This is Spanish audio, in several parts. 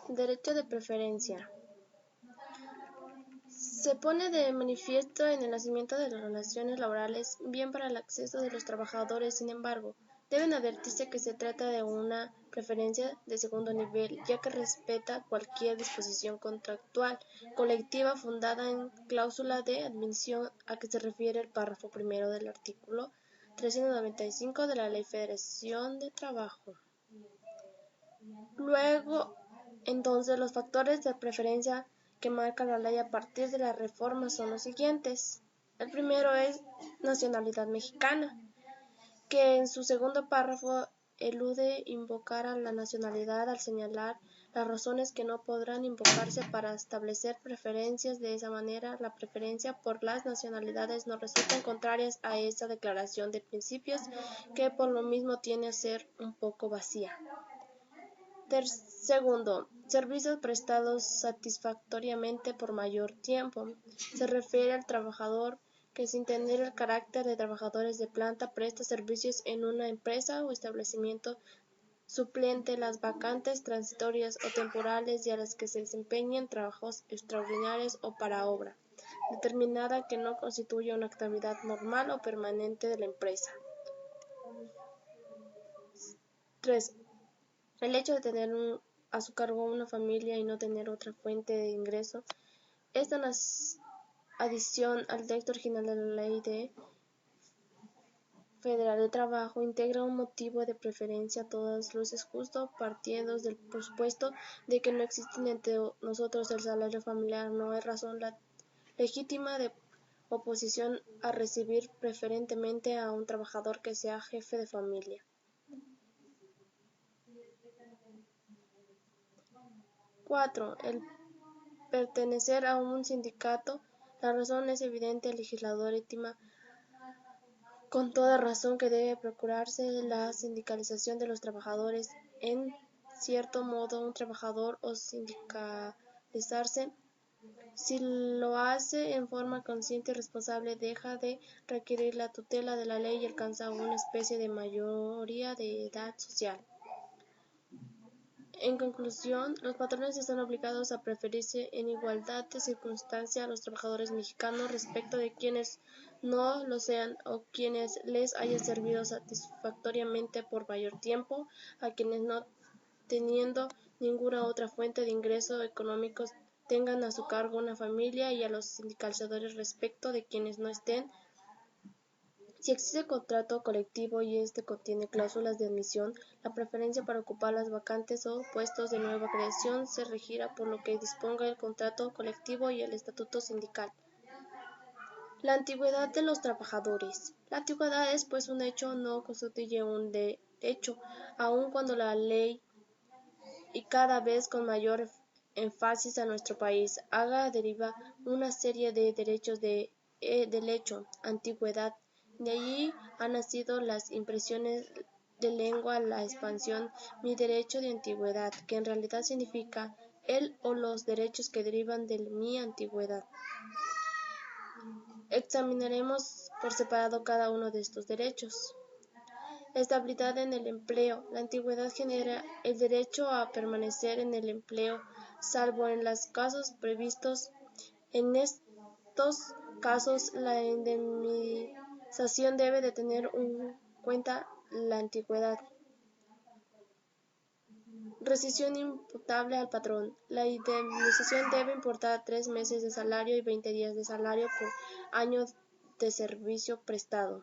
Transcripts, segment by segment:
Derecho de preferencia. Se pone de manifiesto en el nacimiento de las relaciones laborales bien para el acceso de los trabajadores. Sin embargo, deben advertirse que se trata de una preferencia de segundo nivel, ya que respeta cualquier disposición contractual colectiva fundada en cláusula de admisión, a que se refiere el párrafo primero del artículo 395 de la Ley Federación de Trabajo. Luego, entonces, los factores de preferencia que marca la ley a partir de la reforma son los siguientes. El primero es nacionalidad mexicana, que en su segundo párrafo elude invocar a la nacionalidad al señalar las razones que no podrán invocarse para establecer preferencias. De esa manera, la preferencia por las nacionalidades no resultan contrarias a esa declaración de principios, que por lo mismo tiende a ser un poco vacía. Segundo, servicios prestados satisfactoriamente por mayor tiempo. Se refiere al trabajador que, sin tener el carácter de trabajadores de planta, presta servicios en una empresa o establecimiento suplente las vacantes transitorias o temporales y a las que se desempeñen trabajos extraordinarios o para obra determinada que no constituya una actividad normal o permanente de la empresa. 3. El hecho de tener a su cargo una familia y no tener otra fuente de ingreso. Esta adición al texto original de la Ley Federal de Trabajo integra un motivo de preferencia a todas luces justo, partiendo del presupuesto de que no existe entre nosotros el salario familiar. No hay razón legítima de oposición a recibir preferentemente a un trabajador que sea jefe de familia. 4. El pertenecer a un sindicato. La razón es evidente. El legislador estima con toda razón que debe procurarse la sindicalización de los trabajadores. En cierto modo, un trabajador o sindicalizarse, si lo hace en forma consciente y responsable, deja de requerir la tutela de la ley y alcanza una especie de mayoría de edad social. En conclusión, los patrones están obligados a preferirse en igualdad de circunstancia a los trabajadores mexicanos respecto de quienes no lo sean o quienes les haya servido satisfactoriamente por mayor tiempo, a quienes no teniendo ninguna otra fuente de ingreso económicos tengan a su cargo una familia, y a los sindicalizadores respecto de quienes no estén. Si existe contrato colectivo y este contiene cláusulas de admisión, la preferencia para ocupar las vacantes o puestos de nueva creación se regirá por lo que disponga el contrato colectivo y el estatuto sindical. La antigüedad de los trabajadores. La antigüedad es, pues, un hecho, no constituye un derecho, aun cuando la ley, y cada vez con mayor énfasis a nuestro país, haga deriva una serie de derechos del hecho antigüedad. De allí han nacido las impresiones de lengua, la expansión mi derecho de antigüedad, que en realidad significa el o los derechos que derivan de mi antigüedad. Examinaremos por separado cada uno de estos derechos. Estabilidad en el empleo. La antigüedad genera el derecho a permanecer en el empleo, salvo en los casos previstos. En estos casos, la indemnización debe de tener en cuenta la antigüedad. Rescisión imputable al patrón. La indemnización debe importar 3 meses de salario y 20 días de salario por año de servicio prestado.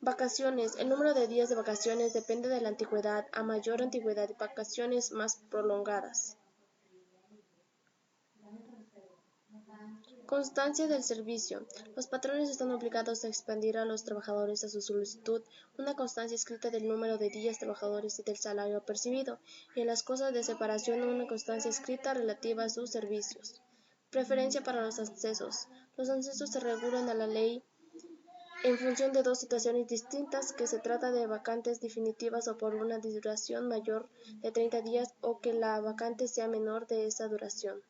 Vacaciones. El número de días de vacaciones depende de la antigüedad. A mayor antigüedad, vacaciones más prolongadas. Constancia del servicio. Los patrones están obligados a expedir a los trabajadores a su solicitud una constancia escrita del número de días trabajadores y del salario percibido, y en las cosas de separación una constancia escrita relativa a sus servicios. Preferencia para los accesos. Los accesos se regulan a la ley en función de dos situaciones distintas, que se trata de vacantes definitivas o por una duración mayor de 30 días o que la vacante sea menor de esa duración.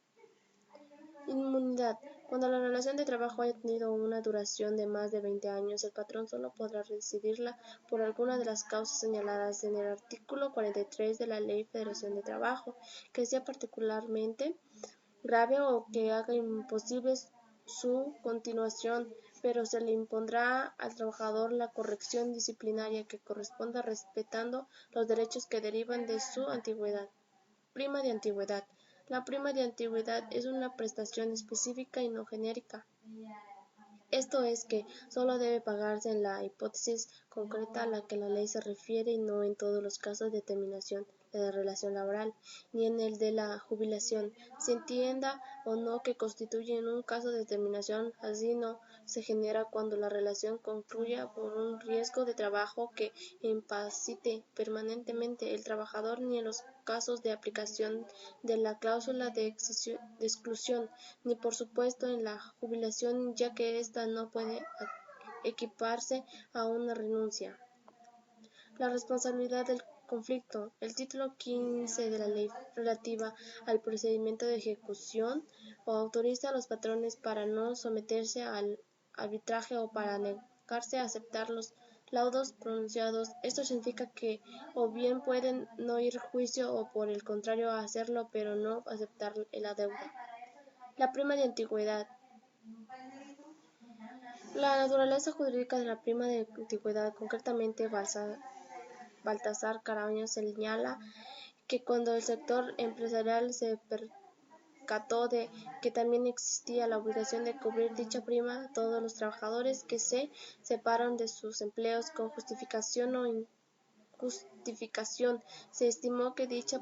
Inmunidad. Cuando la relación de trabajo haya tenido una duración de más de 20 años, el patrón solo podrá rescindirla por alguna de las causas señaladas en el artículo 43 de la Ley Federación de Trabajo, que sea particularmente grave o que haga imposible su continuación, pero se le impondrá al trabajador la corrección disciplinaria que corresponda respetando los derechos que derivan de su antigüedad. Prima de antigüedad. La prima de antigüedad es una prestación específica y no genérica. Esto es que solo debe pagarse en la hipótesis concreta a la que la ley se refiere y no en todos los casos de terminación de la relación laboral, ni en el de la jubilación, se entienda o no que constituye un caso de terminación, así no se genera cuando la relación concluya por un riesgo de trabajo que incapacite permanentemente el trabajador, ni en los casos de aplicación de la cláusula de exclusión, ni por supuesto en la jubilación, ya que ésta no puede equiparse a una renuncia. La responsabilidad del conflicto. El título 15 de la ley relativa al procedimiento de ejecución autoriza a los patrones para no someterse al arbitraje o para negarse a aceptar los laudos pronunciados. Esto significa que o bien pueden no ir a juicio o por el contrario hacerlo, pero no aceptar la deuda. La prima de antigüedad. La naturaleza jurídica de la prima de antigüedad, concretamente Baltasar Caraño, señala que cuando el sector empresarial se percató de que también existía la obligación de cubrir dicha prima, todos los trabajadores que se separan de sus empleos con justificación o injustificación, se estimó que dicha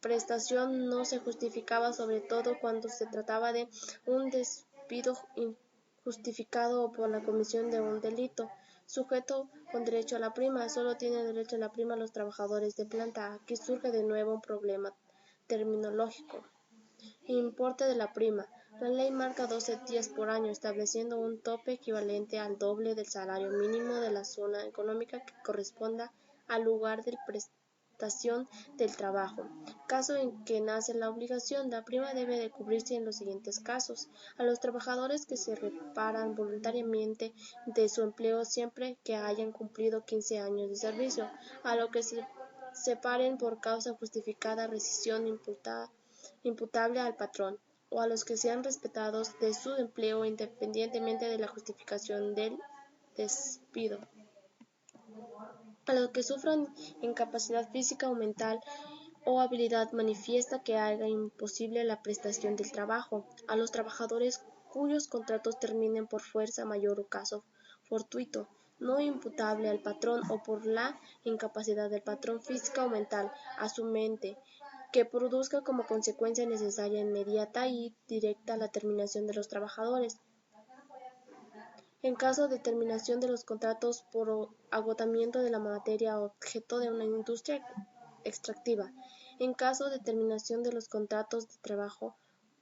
prestación no se justificaba, sobre todo cuando se trataba de un despido injustificado o por la comisión de un delito. Sujeto con derecho a la prima. Solo tienen derecho a la prima los trabajadores de planta. Aquí surge de nuevo un problema terminológico. Importe de la prima. La ley marca 12 días por año, estableciendo un tope equivalente al doble del salario mínimo de la zona económica que corresponda al lugar de prestación del trabajo. Caso en que nace la obligación, la prima debe de cubrirse en los siguientes casos: a los trabajadores que se reparan voluntariamente de su empleo siempre que hayan cumplido 15 años de servicio, a los que se separen por causa justificada, rescisión imputable al patrón, o a los que sean respetados de su empleo independientemente de la justificación del despido, a los que sufran incapacidad física o mental o habilidad manifiesta que haga imposible la prestación del trabajo, a los trabajadores cuyos contratos terminen por fuerza mayor o caso fortuito, no imputable al patrón o por la incapacidad del patrón física o mental, a su mente, que produzca como consecuencia necesaria, inmediata y directa la terminación de los trabajadores. En caso de terminación de los contratos por agotamiento de la materia objeto de una industria extractiva. En caso de terminación de los contratos de trabajo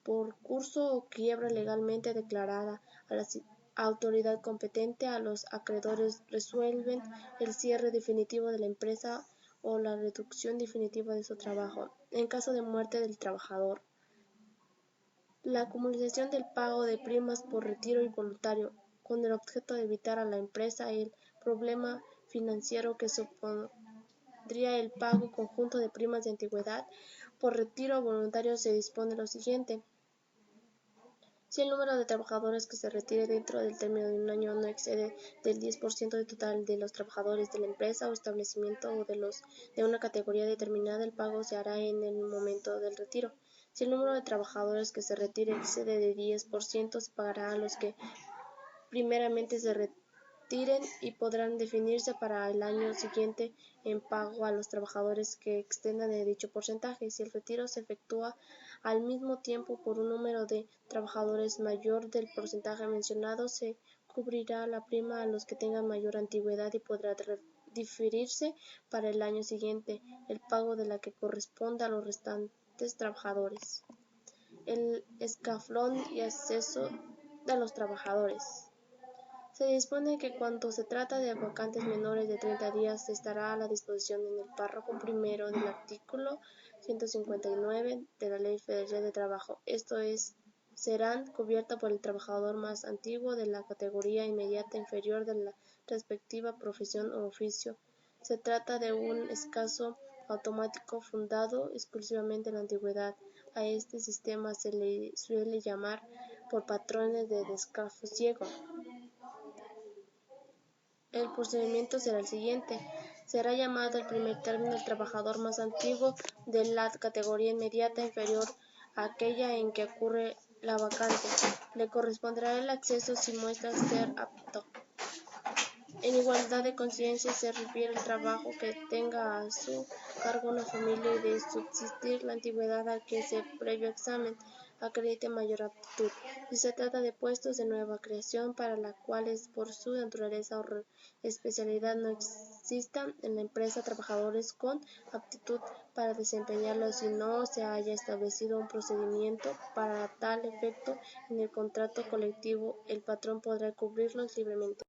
por curso o quiebra legalmente declarada, a la autoridad competente, a los acreedores resuelven el cierre definitivo de la empresa o la reducción definitiva de su trabajo. En caso de muerte del trabajador, la acumulación del pago de primas por retiro involuntario, con el objeto de evitar a la empresa el problema financiero que supondría el pago conjunto de primas de antigüedad por retiro voluntario, se dispone lo siguiente: si el número de trabajadores que se retire dentro del término de un año no excede del 10% del total de los trabajadores de la empresa o establecimiento o de una categoría determinada, el pago se hará en el momento del retiro. Si el número de trabajadores que se retire excede del 10%, se pagará a los que primeramente se retiren y podrán definirse para el año siguiente en pago a los trabajadores que excedan de dicho porcentaje. Si el retiro se efectúa al mismo tiempo por un número de trabajadores mayor del porcentaje mencionado, se cubrirá la prima a los que tengan mayor antigüedad y podrá diferirse para el año siguiente el pago de la que corresponda a los restantes trabajadores. El escalafón y acceso de los trabajadores. Se dispone que cuando se trata de vacantes menores de 30 días estará a la disposición en el párrafo primero del artículo 159 de la Ley Federal de Trabajo. Esto es serán cubiertas por el trabajador más antiguo de la categoría inmediata inferior de la respectiva profesión o oficio. Se trata de un caso automático fundado exclusivamente en la antigüedad. A este sistema se le suele llamar por patrones de desasosiego. El procedimiento será el siguiente. Será llamado en primer término el trabajador más antiguo de la categoría inmediata inferior a aquella en que ocurre la vacante. Le corresponderá el acceso si muestra ser apto. En igualdad de conciencia se refiere al trabajo que tenga a su cargo una familia y de subsistir la antigüedad a que ese previo examen acredite mayor aptitud. Si se trata de puestos de nueva creación para la cuales por su naturaleza o especialidad no existan en la empresa trabajadores con aptitud para desempeñarlos y no se haya establecido un procedimiento para tal efecto en el contrato colectivo, el patrón podrá cubrirlos libremente.